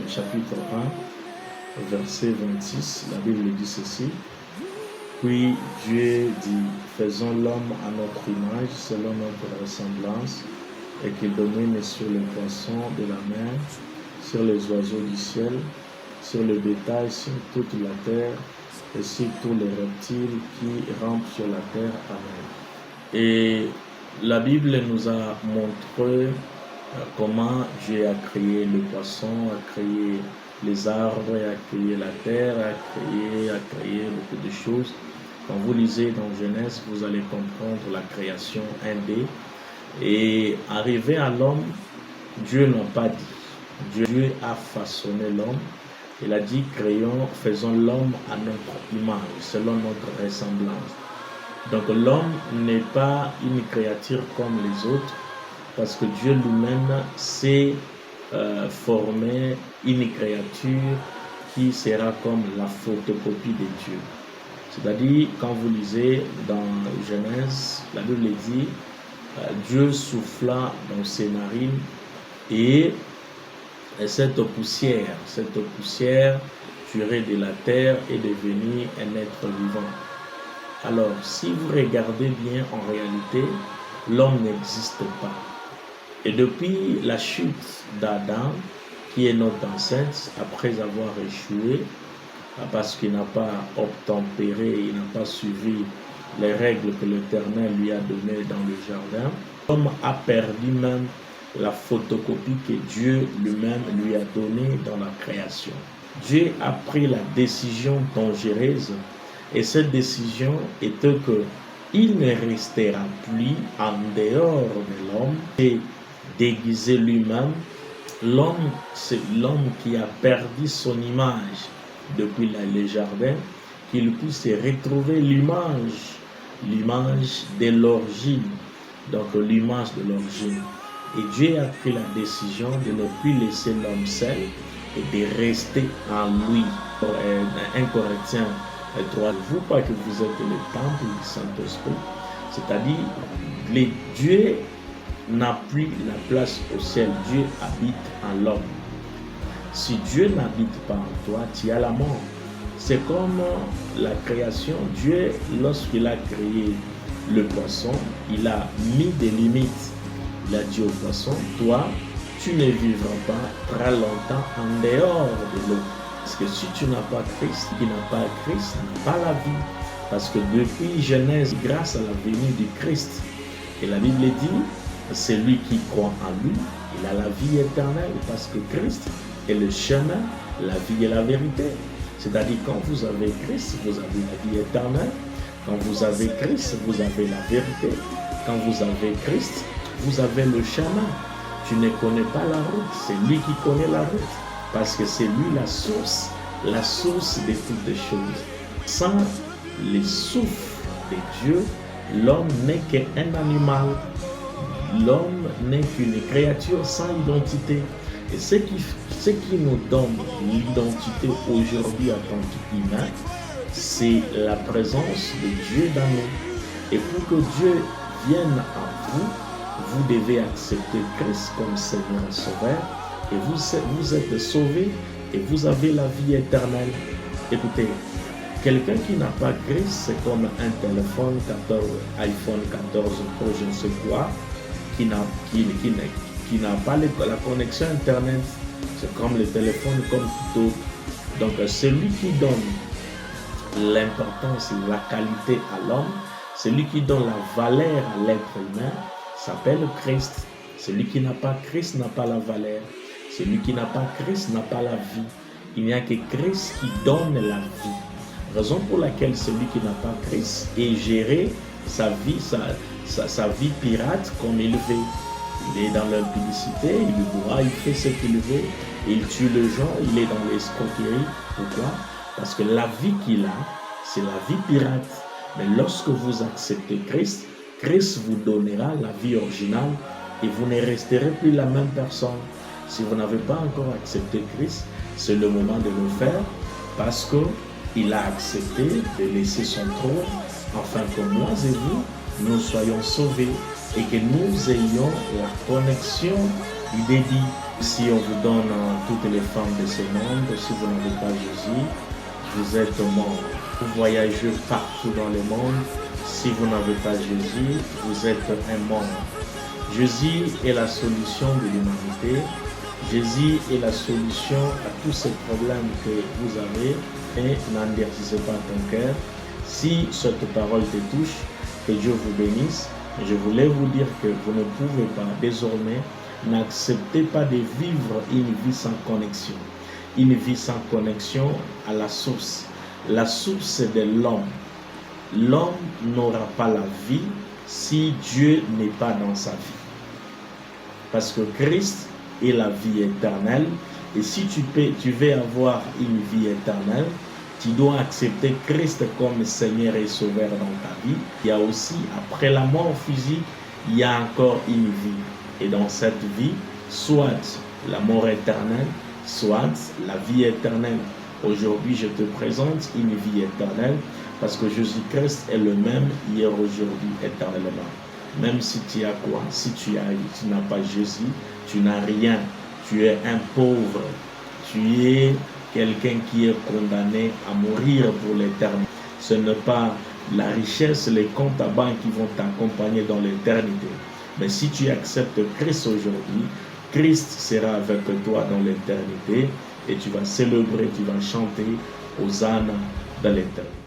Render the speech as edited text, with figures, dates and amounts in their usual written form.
chapitre 1, verset 26, la Bible dit ceci. Puis Dieu dit, faisons l'homme à notre image, selon notre ressemblance, et qu'il domine sur les poissons de la mer, sur les oiseaux du ciel, sur le bétail, sur toute la terre, et sur tous les reptiles qui rampent sur la terre. Amen. Et la Bible nous a montré comment Dieu a créé le poisson, a créé les arbres, a créé la terre, a créé beaucoup de choses. Quand vous lisez dans Genèse, vous allez comprendre la création 1D. Et arrivé à l'homme, Dieu n'a pas dit. Dieu a façonné l'homme. Il a dit, faisons l'homme à notre image, selon notre ressemblance. Donc l'homme n'est pas une créature comme les autres, parce que Dieu lui-même sait former une créature qui sera comme la photocopie de Dieu. C'est-à-dire, quand vous lisez dans Genèse, la Bible dit, Dieu souffla dans ses narines et cette poussière tirée de la terre est devenue un être vivant. Alors, si vous regardez bien, en réalité, l'homme n'existe pas. Et depuis la chute d'Adam, qui est notre ancêtre, après avoir échoué, parce qu'il n'a pas obtempéré, il n'a pas suivi les règles que l'Éternel lui a données dans le jardin, l'homme a perdu même la photocopie que Dieu lui-même lui a donnée dans la création. Dieu a pris la décision dangereuse, et cette décision était que il ne restera plus en dehors de l'homme et déguiser lui-même. L'homme, c'est l'homme qui a perdu son image depuis le jardin, qu'il puisse retrouver l'image de l'origine, donc l'image de l'origine. Et Dieu a pris la décision de ne plus laisser l'homme seul et de rester en lui. 1 Corinthiens 3, vous pas que vous êtes le temple du Saint-Esprit, c'est-à-dire Dieu n'a plus la place au ciel, Dieu habite en l'homme. Si Dieu n'habite pas en toi, tu as la mort. C'est comme la création. Dieu, lorsqu'il a créé le poisson, il a mis des limites. Il a dit au poisson, toi, tu ne vivras pas très longtemps en dehors de l'eau. Parce que si tu n'as pas Christ, qui n'a pas Christ, n'a pas la vie. Parce que depuis Genèse, grâce à la venue du Christ, et la Bible dit, celui qui croit en lui, il a la vie éternelle, parce que Christ est le chemin, la vie et la vérité. C'est-à-dire, quand vous avez Christ, vous avez la vie éternelle. Quand vous avez Christ, vous avez la vérité. Quand vous avez Christ, vous avez le chemin. Tu ne connais pas la route, c'est lui qui connaît la route. Parce que c'est lui la source de toutes les choses. Sans le souffle de Dieu, l'homme n'est qu'un animal. L'homme n'est qu'une créature sans identité. Et ce qui nous donne l'identité aujourd'hui en tant qu'humain, c'est la présence de Dieu dans nous. Et pour que Dieu vienne en vous, vous devez accepter Christ comme Seigneur et Sauveur. Et vous êtes sauvés et vous avez la vie éternelle. Écoutez, quelqu'un qui n'a pas Christ, c'est comme un téléphone 14, iPhone 14 Pro, je ne sais quoi, qui n'a pas la connexion Internet. C'est comme le téléphone, comme tout autre. Donc, celui qui donne l'importance, la qualité à l'homme, celui qui donne la valeur à l'être humain, s'appelle Christ. Celui qui n'a pas Christ n'a pas la valeur. Celui qui n'a pas Christ n'a pas la vie. Il n'y a que Christ qui donne la vie. Raison pour laquelle celui qui n'a pas Christ est géré sa vie, sa vie pirate comme il veut. Il est dans l'impudicité, il boit, il fait ce qu'il veut, il tue les gens, il est dans l'escroquerie. Pourquoi? Parce que la vie qu'il a, c'est la vie pirate. Mais lorsque vous acceptez Christ, Christ vous donnera la vie originale et vous ne resterez plus la même personne. Si vous n'avez pas encore accepté Christ, c'est le moment de le faire parce qu'il a accepté de laisser son trône afin que moi et vous, nous soyons sauvés et que nous ayons la connexion du débit. Si on vous donne toutes les femmes de ce monde, si vous n'avez pas Jésus, vous êtes mort. Vous voyagez partout dans le monde. Si vous n'avez pas Jésus, vous êtes un mort. Jésus est la solution de l'humanité. Jésus est la solution à tous ces problèmes que vous avez. Et n'endurcissez pas ton cœur. Si cette parole te touche, que Dieu vous bénisse. Je voulais vous dire que vous ne pouvez pas désormais, n'acceptez pas de vivre une vie sans connexion. Une vie sans connexion à la source. La source de l'homme. L'homme n'aura pas la vie si Dieu n'est pas dans sa vie. Parce que Christ est la vie éternelle. Et si tu veux avoir une vie éternelle, tu dois accepter Christ comme Seigneur et Sauveur dans ta vie. Il y a aussi, après la mort physique, il y a encore une vie. Et dans cette vie, soit la mort éternelle, soit la vie éternelle. Aujourd'hui, je te présente une vie éternelle parce que Jésus-Christ est le même hier, aujourd'hui, éternellement. Même si tu as quoi? Si tu n'as pas Jésus, tu n'as rien. Tu es un pauvre. Tu es quelqu'un qui est condamné à mourir pour l'éternité. Ce n'est pas la richesse, les comptes à banque qui vont t'accompagner dans l'éternité. Mais si tu acceptes Christ aujourd'hui, Christ sera avec toi dans l'éternité et tu vas célébrer, tu vas chanter Hosanna dans l'éternité.